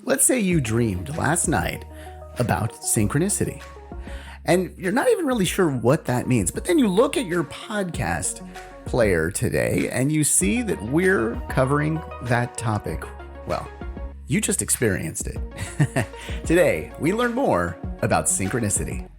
let's say you dreamed last night about synchronicity, and you're not even really sure what that means, but then you look at your podcast player today and you see that we're covering that topic. Well, you just experienced it. Today, we learn more about synchronicity.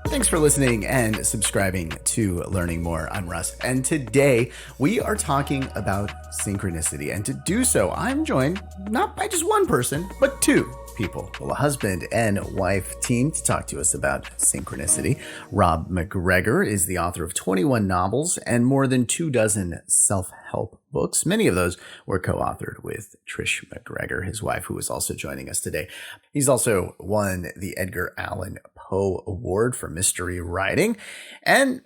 Thanks for listening and subscribing to Learning More. I'm Russ, and today we are talking about synchronicity. And to do so, I'm joined not by just one person, but two people, well, a husband and wife team, to talk to us about synchronicity. Rob Mcgregor is the author of 21 novels and more than 24 self-help books. Many of those were co-authored with Trish MacGregor, his wife, who is also joining us today. He's also won the Edgar Allan Poe Award for mystery writing. And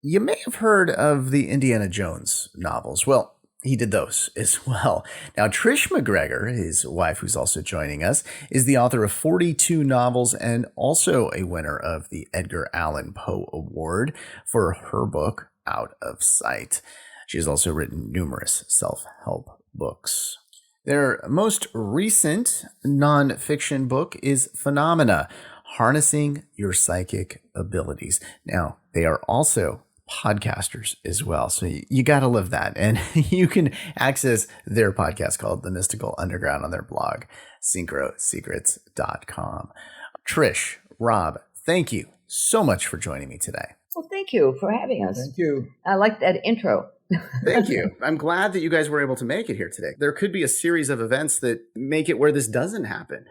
you may have heard of the Indiana Jones novels. Well, he did those as well. Now, Trish MacGregor, his wife, who's also joining us, is the author of 42 novels and also a winner of the Edgar Allan Poe Award for her book, Out of Sight. She has also written numerous self-help books. Their most recent nonfiction book is Phenomena, Harnessing Your Psychic Abilities. Now, they are also podcasters as well, so you got to love that. And you can access their podcast called The Mystical Underground on their blog, synchrosecrets.com. Trish, Rob, thank you so much for joining me today. Well, thank you for having us. Thank you. I like that intro. Thank you. I'm glad that you guys were able to make it here today. There could be a series of events that make it where this doesn't happen.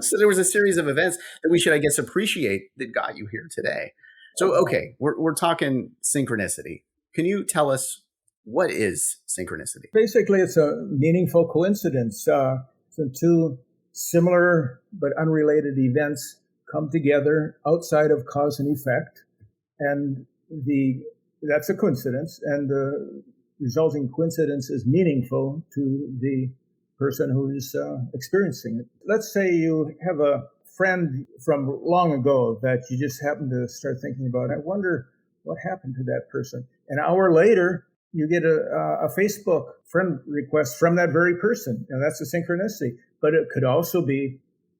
So there was a series of events that we should, I guess, appreciate that got you here today. So, okay, we're talking synchronicity. Can you tell us what is synchronicity? Basically, it's a meaningful coincidence. So two similar but unrelated events come together outside of cause and effect, and that's a coincidence, and the resulting coincidence is meaningful to the person who's experiencing it. Let's say you have a friend from long ago that you just happen to start thinking about. I wonder what happened to that person. An hour later, you get a Facebook friend request from that very person. Now, that's a synchronicity, but it could also be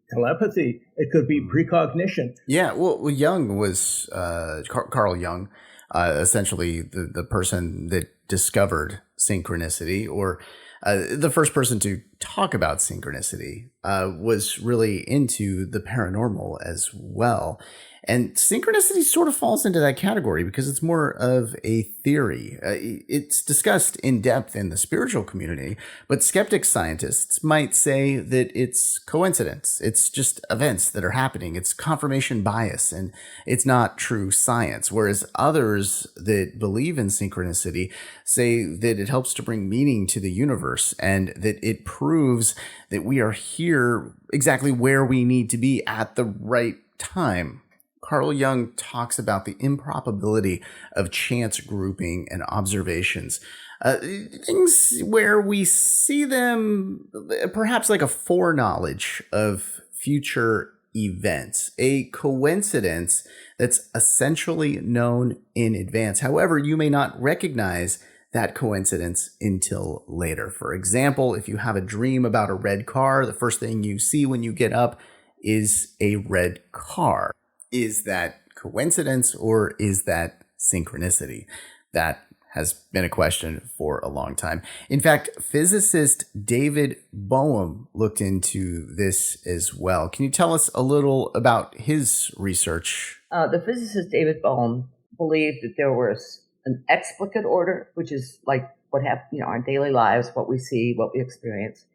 telepathy. It could be precognition. Yeah, well Jung was, Carl Jung, essentially the person that discovered synchronicity, or the first person to talk about synchronicity, was really into the paranormal as well. And synchronicity sort of falls into that category because it's more of a theory. It's discussed in depth in the spiritual community, but skeptic scientists might say that it's coincidence. It's just events that are happening. It's confirmation bias, and it's not true science. Whereas others that believe in synchronicity say that it helps to bring meaning to the universe and that it proves that we are here exactly where we need to be at the right time. Carl Jung talks about the improbability of chance grouping and observations, things where we see them perhaps like a foreknowledge of future events, a coincidence that's essentially known in advance. However, you may not recognize that coincidence until later. For example, if you have a dream about a red car, the first thing you see when you get up is a red car. Is that coincidence or is that synchronicity? That has been a question for a long time. In fact, physicist David Bohm looked into this as well. Can you tell us a little about his research? The physicist David Bohm believed that there was an explicate order, which is like what happens, in our daily lives, what we see, what we experience,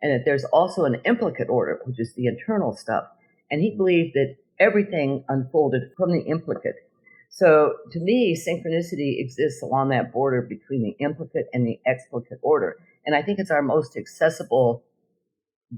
and that there's also an implicate order, which is the internal stuff. And he believed that everything unfolded from the implicate. So to me, synchronicity exists along that border between the implicate and the explicate order. And I think it's our most accessible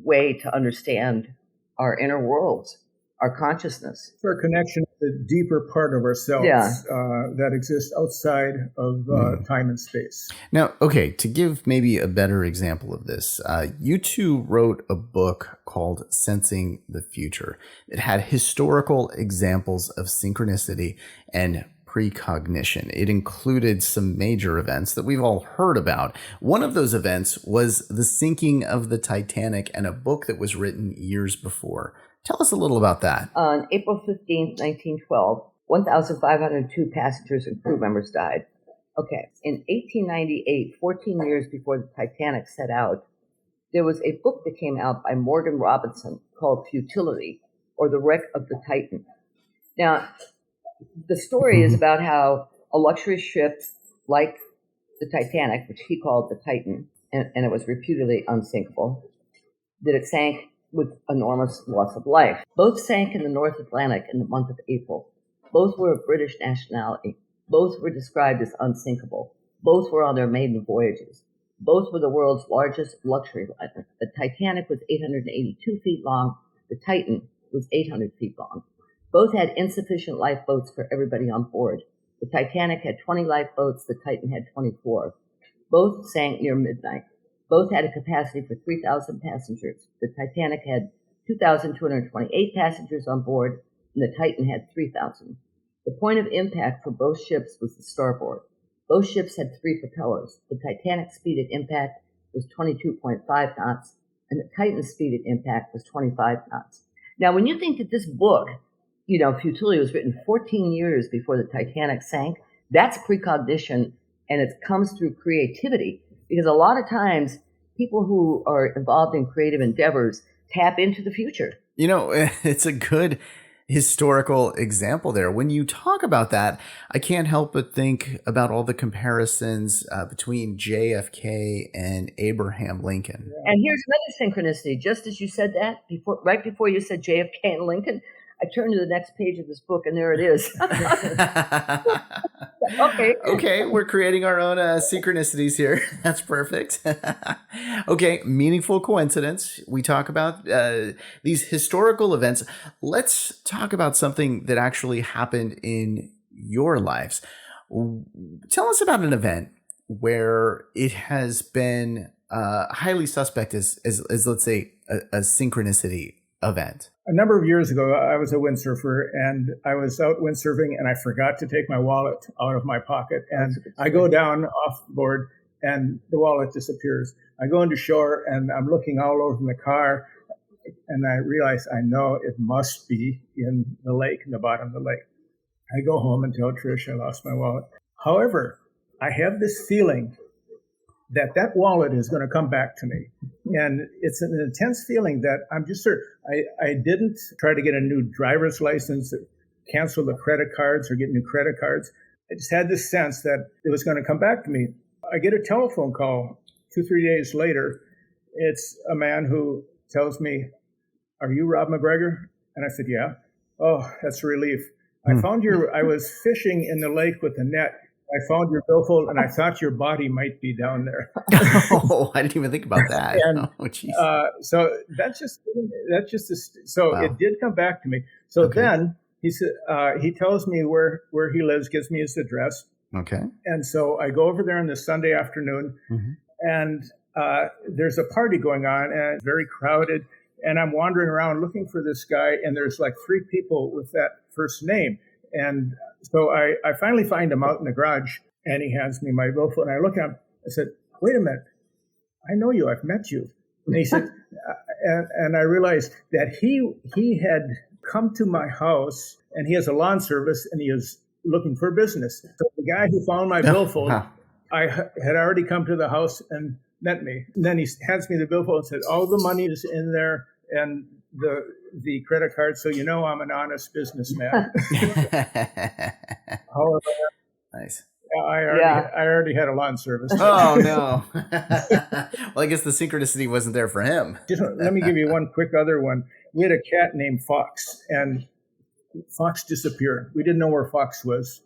way to understand our inner worlds, our consciousness. For a connection to the deeper part of ourselves that exists outside of time and space. Now, okay, to give maybe a better example of this, you two wrote a book called Sensing the Future. It had historical examples of synchronicity and precognition. It included some major events that we've all heard about. One of those events was the sinking of the Titanic and a book that was written years before. Tell us a little about that. On April 15, 1912, 1,502 passengers and crew members died. Okay, in 1898, 14 years before the Titanic set out, there was a book that came out by Morgan Robinson called Futility, or The Wreck of the Titan. Now, the story is about how a luxury ship like the Titanic, which he called the Titan, and it was reputedly unsinkable, that it sank with enormous loss of life. Both sank in the North Atlantic in the month of April. Both were of British nationality. Both were described as unsinkable. Both were on their maiden voyages. Both were the world's largest luxury liner. The Titanic was 882 feet long. The Titan was 800 feet long. Both had insufficient lifeboats for everybody on board. The Titanic had 20 lifeboats. The Titan had 24. Both sank near midnight. Both had a capacity for 3,000 passengers. The Titanic had 2,228 passengers on board, and the Titan had 3,000. The point of impact for both ships was the starboard. Both ships had 3 propellers. The Titanic's speed at impact was 22.5 knots, and the Titan's speed at impact was 25 knots. Now, when you think that this book, Futility, was written 14 years before the Titanic sank, that's precognition, and it comes through creativity. Because a lot of times, people who are involved in creative endeavors tap into the future. It's a good historical example there. When you talk about that, I can't help but think about all the comparisons between JFK and Abraham Lincoln. And here's another synchronicity. Just as you said that, right before you said JFK and Lincoln, I turned to the next page of this book, and there it is. Okay, we're creating our own synchronicities here. That's perfect. Okay, meaningful coincidence. We talk about these historical events. Let's talk about something that actually happened in your lives. Tell us about an event where it has been highly suspect as let's say, a synchronicity event. A number of years ago, I was a windsurfer, and I was out windsurfing, and I forgot to take my wallet out of my pocket. And I go down off board, and the wallet disappears. I go into shore, and I'm looking all over in the car, and I realize I know it must be in the lake, in the bottom of the lake. I go home and tell Trish I lost my wallet. However, I have this feeling that wallet is going to come back to me. And it's an intense feeling that I'm just certain. I didn't try to get a new driver's license, cancel the credit cards or get new credit cards. I just had this sense that it was going to come back to me. I get a telephone call 2-3 days later. It's a man who tells me, "Are you Rob Mcgregor?" And I said, "Yeah." "Oh, that's a relief. I was fishing in the lake with a net. I found your billfold, and I thought your body might be down there." Oh, I didn't even think about that. And, so that's just Wow. It did come back to me. So then he said, he tells me where he lives, gives me his address. Okay. And so I go over there on this Sunday afternoon, and there's a party going on, and it's very crowded. And I'm wandering around looking for this guy, and there's like 3 people with that first name. And so I finally find him out in the garage, and he hands me my billfold. And I look at him. I said, "Wait a minute. I know you. I've met you." And he said, and I realized that he had come to my house, and he has a lawn service, and he is looking for business. So the guy who found my billfold, I had already come to the house and met me. And then he hands me the billfold and said, "All the money is in there, and the credit card, so I'm an honest businessman." However, Nice. I already had a lawn service. Oh, no. Well, I guess the synchronicity wasn't there for him. Let me give you one quick other one. We had a cat named Fox, and Fox disappeared. We didn't know where Fox was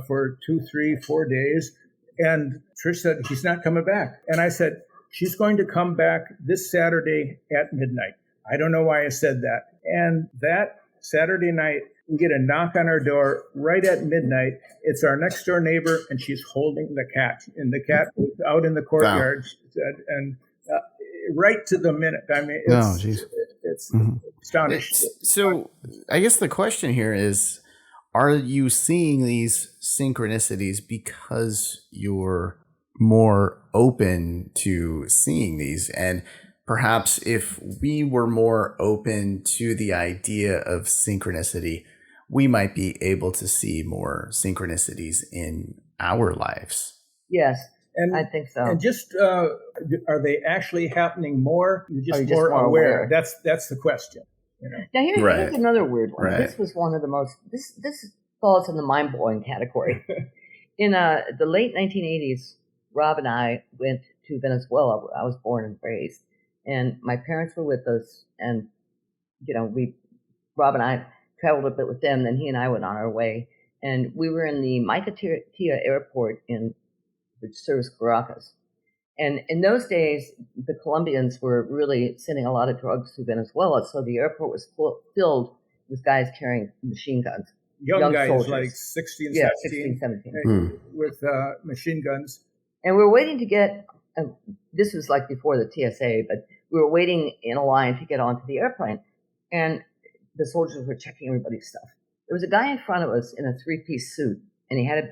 for 2, 3, 4 days. And Trish said, "He's not coming back." And I said, "She's going to come back this Saturday at midnight." I don't know why I said that. And that Saturday night, we get a knock on our door right at midnight. It's our next door neighbor, and she's holding the cat. And the cat was out in the courtyard. Wow. And right to the minute. I mean, it's astonishing. So I guess the question here is, are you seeing these synchronicities because you're more open to seeing these? And perhaps if we were more open to the idea of synchronicity, we might be able to see more synchronicities in our lives. Yes, And I think so. And just are they actually happening more? You're Are just, you more aware. aware? That's the question. You know? Now here's another weird one. Right. This was one of the most. This falls in the mind blowing category. In the late 1980s, Rob and I went to Venezuela. I was born and raised, and my parents were with us. And Rob and I traveled a bit with them. Then he and I went on our way, and we were in the Maiquetía airport which serves Caracas. And in those days, the Colombians were really sending a lot of drugs to Venezuela, so the airport was filled with guys carrying machine guns. Young guys soldiers. like 16, Yeah, 17, 16, 17. With machine guns. And we were waiting to get, this was like before the TSA, but we were waiting in a line to get onto the airplane. And the soldiers were checking everybody's stuff. There was a guy in front of us in a three-piece suit, and he had a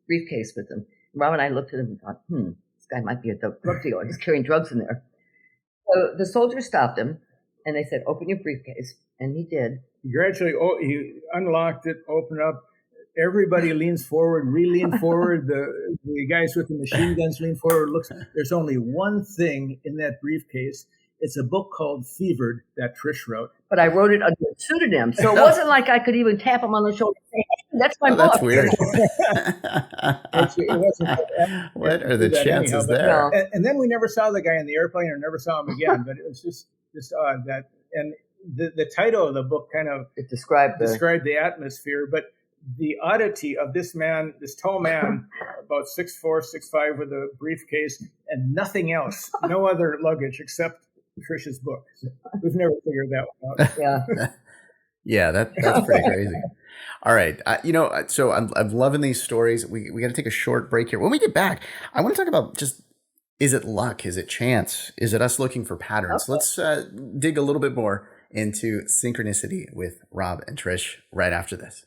briefcase with him. And Rob and I looked at him and thought, this guy might be a drug dealer, just carrying drugs in there. So the soldiers stopped him, and they said, open your briefcase. And he did. He unlocked it, opened up. Everybody leans forward, re-lean forward. The guys with the machine guns lean forward. Looks. There's only one thing in that briefcase. It's a book called Fevered that Trish wrote. But I wrote it under a pseudonym, so it wasn't like I could even tap him on the shoulder and say, hey, that's my book. That's weird. It wasn't. What are the chances anyhow, there? No. And then we never saw the guy in the airplane or never saw him again. But it was just odd that. And the title of the book kind of described the atmosphere, but the oddity of this man, this tall man, about 6'4", 6'5", with a briefcase and nothing else, no other luggage except Trish's book. So we've never figured that one out. Yeah. Yeah, that's pretty crazy. All right. So I'm loving these stories. We got to take a short break here. When we get back, I want to talk about just, is it luck? Is it chance? Is it us looking for patterns? Okay. Let's dig a little bit more into synchronicity with Rob and Trish right after this.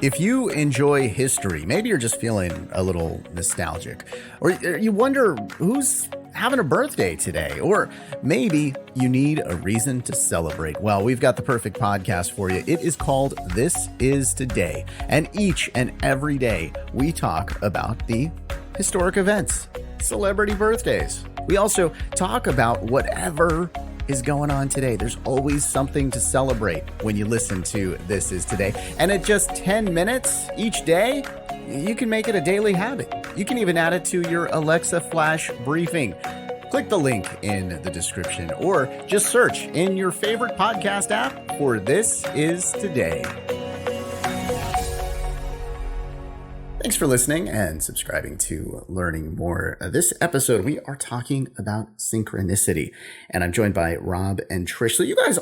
If you enjoy history, maybe you're just feeling a little nostalgic, or you wonder who's having a birthday today, or maybe you need a reason to celebrate. Well, we've got the perfect podcast for you. It is called This Is Today, and each and every day we talk about the historic events, celebrity birthdays. We also talk about whatever is going on today. There's always something to celebrate when you listen to This Is Today. And at just 10 minutes each day, you can make it a daily habit. You can even add it to your Alexa Flash briefing. Click the link in the description or just search in your favorite podcast app for This Is Today. Thanks for listening and subscribing to Learning More. This episode, we are talking about synchronicity, and I'm joined by Rob and Trish. So you guys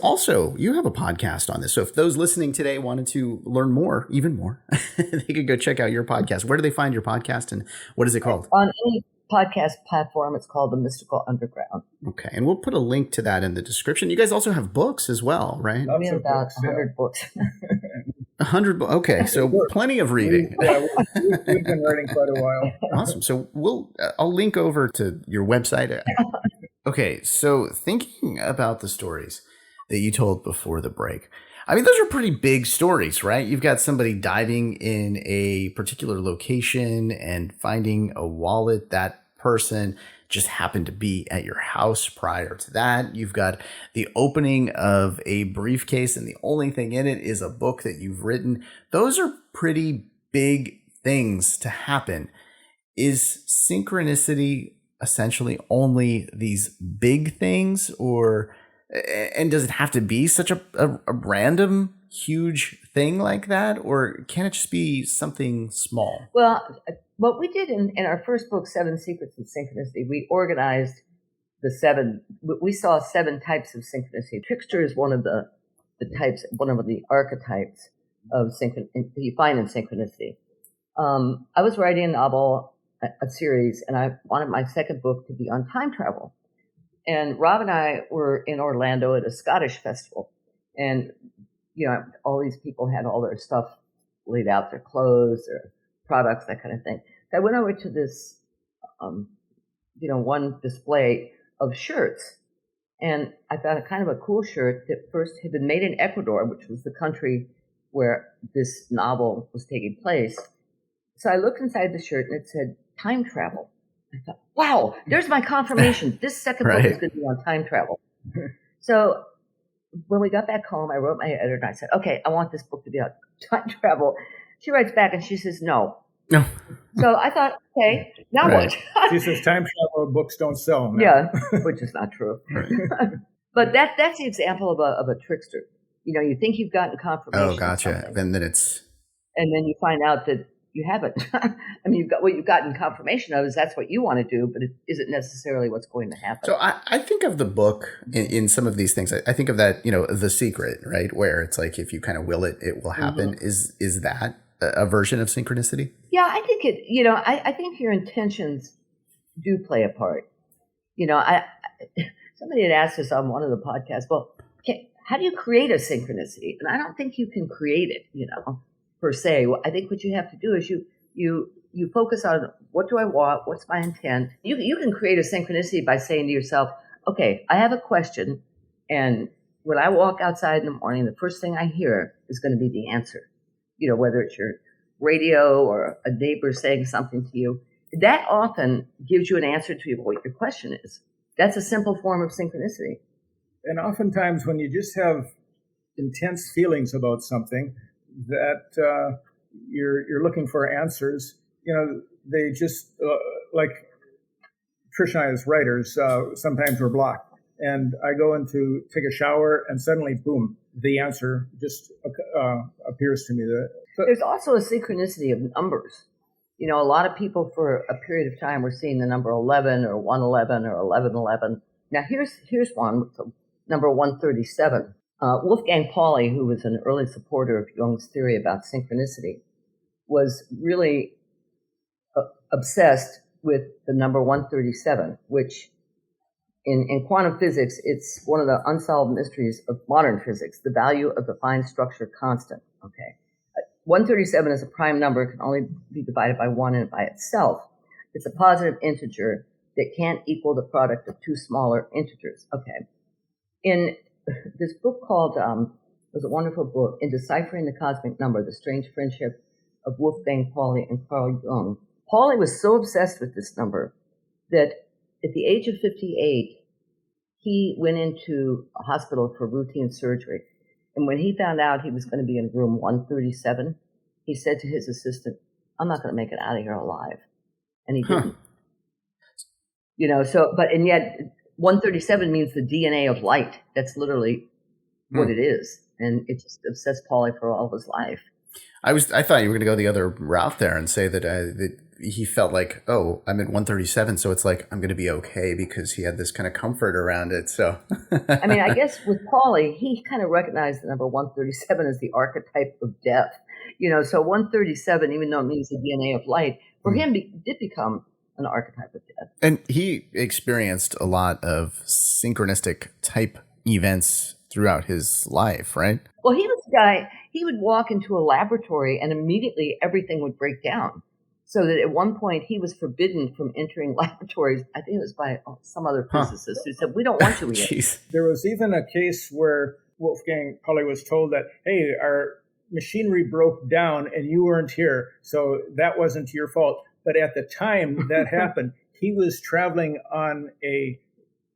you have a podcast on this. So if those listening today wanted to learn more, even more, they could go check out your podcast. Where do they find your podcast, and what is it called? On any podcast platform, it's called The Mystical Underground. Okay, and we'll put a link to that in the description. You guys also have books as well, right? We have about 100 books. 100 books. Okay, so plenty of reading. We've been writing quite a while. Awesome. So I'll link over to your website. Okay, so thinking about the stories that you told before the break, I mean, those are pretty big stories, right? You've got somebody diving in a particular location and finding a wallet. That person just happened to be at your house prior to that. You've got the opening of a briefcase and the only thing in it is a book that you've written. Those are pretty big things to happen. Is synchronicity essentially only these big things, and does it have to be such a random, huge thing like that, or can it just be something small? Well, what we did in our first book, 7 Secrets of Synchronicity, we organized the 7. We saw 7 types of synchronicity. Trickster is one of the types, one of the archetypes of synchronicity you find in synchronicity. I was writing a novel, a series, and I wanted my second book to be on time travel. And Rob and I were in Orlando at a Scottish festival. And, all these people had all their stuff laid out, their clothes, their products, that kind of thing. So I went over to this, one display of shirts. And I found a kind of a cool shirt that first had been made in Ecuador, which was the country where this novel was taking place. So I looked inside the shirt and it said time travel. I thought, wow, there's my confirmation. This second book is going to be on time travel. So when we got back home, I wrote my editor and I said, okay, I want this book to be on time travel. She writes back and she says, no. So I thought, okay, now what? She says time travel books don't sell. No. Yeah, which is not true. But that's the example of a trickster. You think you've gotten confirmation. Oh, gotcha. And then you find out that you haven't. I mean, what you've gotten confirmation of is that's what you want to do, but it isn't necessarily what's going to happen. So I think of the book in some of these things. I think of that, The Secret, right? Where it's like, if you kind of will it, it will happen. Mm-hmm. Is that a version of synchronicity? Yeah, I think it, I think your intentions do play a part. Somebody had asked us on one of the podcasts, well, how do you create a synchronicity? And I don't think you can create it, per se. I think what you have to do is you focus on, what do I want? What's my intent? You can create a synchronicity by saying to yourself, okay, I have a question, and when I walk outside in the morning, the first thing I hear is going to be the answer. Whether it's your radio or a neighbor saying something to you, that often gives you an answer to what your question is. That's a simple form of synchronicity. And oftentimes when you just have intense feelings about something that you're looking for answers, they just, like Trish and I as writers, sometimes we're blocked. And I go in to take a shower and suddenly, boom, the answer just appears to me. There's also a synchronicity of numbers. A lot of people for a period of time were seeing the number 11 or 111 or 1111. Now here's one, number 137. Wolfgang Pauli, who was an early supporter of Jung's theory about synchronicity, was really obsessed with the number 137, which in quantum physics, it's one of the unsolved mysteries of modern physics, the value of the fine structure constant. Okay. 137 is a prime number, can only be divided by 1 and by itself. It's a positive integer that can't equal the product of two smaller integers. Okay. In this book called, was a wonderful book, In Deciphering the Cosmic Number, The Strange Friendship of Wolfgang Pauli and Carl Jung. Pauli was so obsessed with this number that at the age of 58, he went into a hospital for routine surgery. And when he found out he was going to be in room 137, he said to his assistant, I'm not going to make it out of here alive. And he didn't. And yet 137 means the DNA of light. That's literally what it is. And it just obsessed Pauli for all of his life. I thought you were going to go the other route there and say that he felt like, oh, I'm at 137, so it's like I'm going to be okay, because he had this kind of comfort around it. So, I mean, I guess with Pauli, he kind of recognized the number 137 as the archetype of death. So 137, even though it means the DNA of light, for him did become an archetype of death. And he experienced a lot of synchronistic type events throughout his life, right? Well, he was a guy, he would walk into a laboratory and immediately everything would break down. So that at one point he was forbidden from entering laboratories. I think it was by some other physicist who said, we don't want you here. There was even a case where Wolfgang Pauli was told that, hey, our machinery broke down and you weren't here, so that wasn't your fault. But at the time that happened, he was traveling on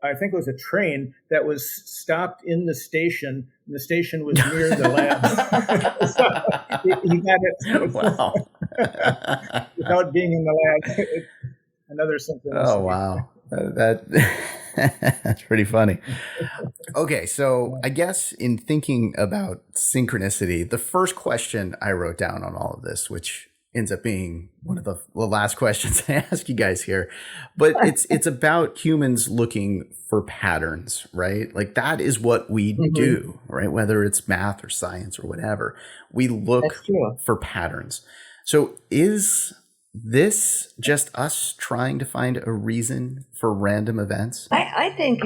I think it was a train that was stopped in the station. The station was near the lab. So he got it. Wow. Without being in the lab. Another synchronicity. Oh, wow. That's pretty funny. Okay, so I guess in thinking about synchronicity, the first question I wrote down on all of this, which ends up being one of the last questions I ask you guys here, but it's about humans looking for patterns, right? Like that is what we do, right? Whether it's math or science or whatever, we look for patterns. So is this just us trying to find a reason for random events? I think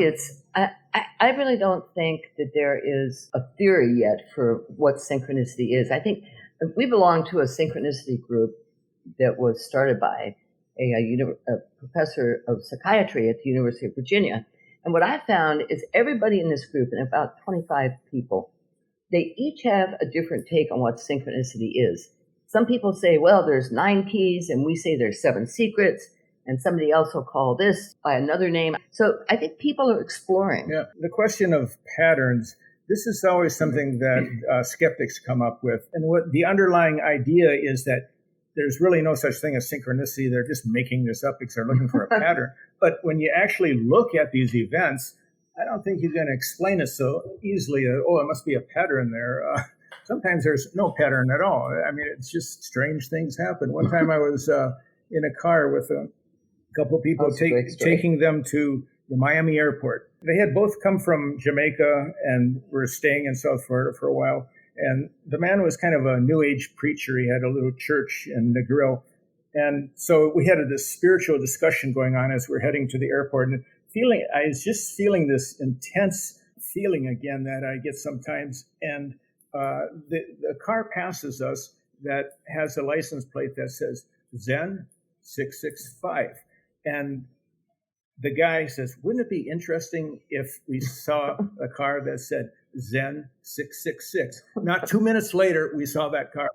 I really don't think that there is a theory yet for what synchronicity is. I think we belong to a synchronicity group that was started by a professor of psychiatry at the University of Virginia. And what I found is everybody in this group, and about 25 people, they each have a different take on what synchronicity is. Some people say, well, there's 9 keys, and we say there's 7 secrets, and somebody else will call this by another name. So I think people are exploring. Yeah, the question of patterns, this is always something that skeptics come up with. And what the underlying idea is that there's really no such thing as synchronicity. They're just making this up because they're looking for a pattern. But when you actually look at these events, I don't think you can explain it so easily. It must be a pattern there. Sometimes there's no pattern at all. I mean, it's just strange things happen. One time I was in a car with a couple of people taking them to the Miami airport. They had both come from Jamaica and were staying in South Florida for a while. And the man was kind of a New Age preacher. He had a little church in Negril. And so we had this spiritual discussion going on as we're heading to the airport. And I was just feeling this intense feeling again that I get sometimes. And the car passes us that has a license plate that says Zen 665. And the guy says, wouldn't it be interesting if we saw a car that said Zen 666? Not 2 minutes later, we saw a car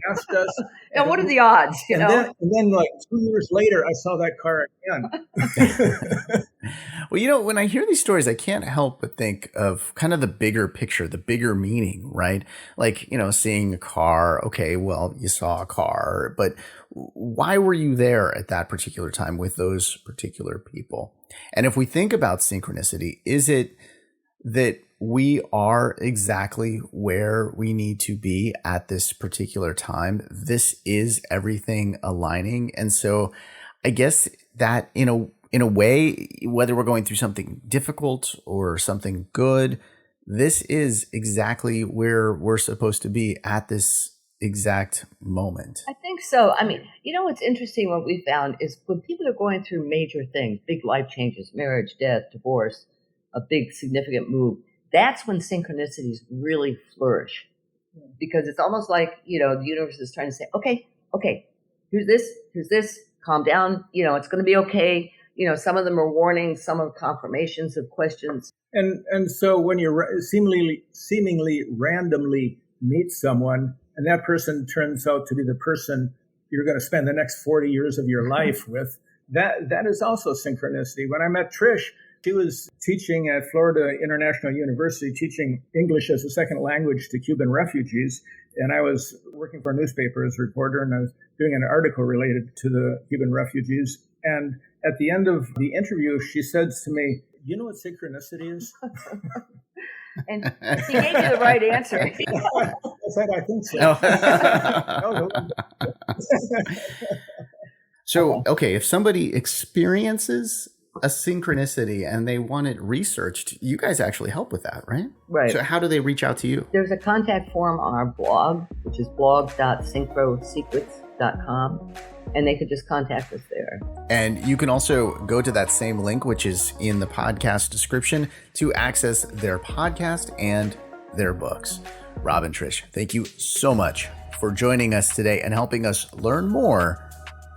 passed us. Now, what are the odds? And then like 2 years later, I saw that car again. Well, when I hear these stories, I can't help but think of kind of the bigger picture, the bigger meaning, right? Like, seeing a car. Okay, well, you saw a car, but why were you there at that particular time with those particular people? And if we think about synchronicity, is it that we are exactly where we need to be at this particular time? This is everything aligning. And so I guess that in a way, whether we're going through something difficult or something good, this is exactly where we're supposed to be at this exact moment. I think so. I mean, what's interesting, what we found is when people are going through major things, big life changes, marriage, death, divorce, a big significant move, that's when synchronicities really flourish. Because it's almost like, the universe is trying to say, okay, here's this, calm down, it's going to be okay. Some of them are warnings, some are confirmations of questions. And so when you seemingly randomly meet someone, and that person turns out to be the person you're going to spend the next 40 years of your life with, that is also synchronicity. When I met Trish, she was teaching at Florida International University, teaching English as a second language to Cuban refugees. And I was working for a newspaper as a reporter, and I was doing an article related to the Cuban refugees. And at the end of the interview, she said to me, you know what synchronicity is? And he gave you the right answer. I said, I think so. So, okay, if somebody experiences a synchronicity and they want it researched, you guys actually help with that, right? Right. So how do they reach out to you? There's a contact form on our blog, which is blog.synchrosecrets.com, and they could just contact us there. And you can also go to that same link, which is in the podcast description, to access their podcast and their books. Rob and Trish, thank you so much for joining us today and helping us learn more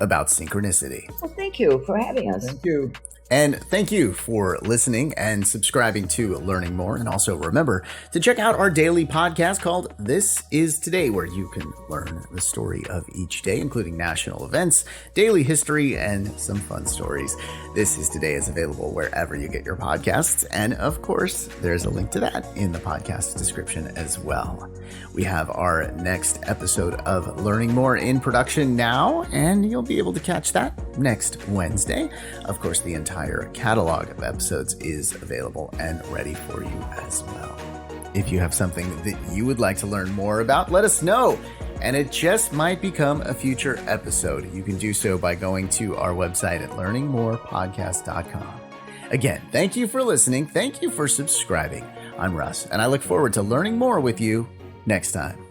about synchronicity. Well, thank you for having us. Thank you. And thank you for listening and subscribing to Learning More. And also remember to check out our daily podcast called This Is Today, where you can learn the story of each day, including national events, daily history, and some fun stories. This Is Today is available wherever you get your podcasts. And of course, there's a link to that in the podcast description as well. We have our next episode of Learning More in production now, and you'll be able to catch that next Wednesday. Of course, the entire catalog of episodes is available and ready for you as well. If you have something that you would like to learn more about, let us know, and it just might become a future episode. You can do so by going to our website at learningmorepodcast.com. Again, thank you for listening. Thank you for subscribing. I'm Russ, and I look forward to learning more with you next time.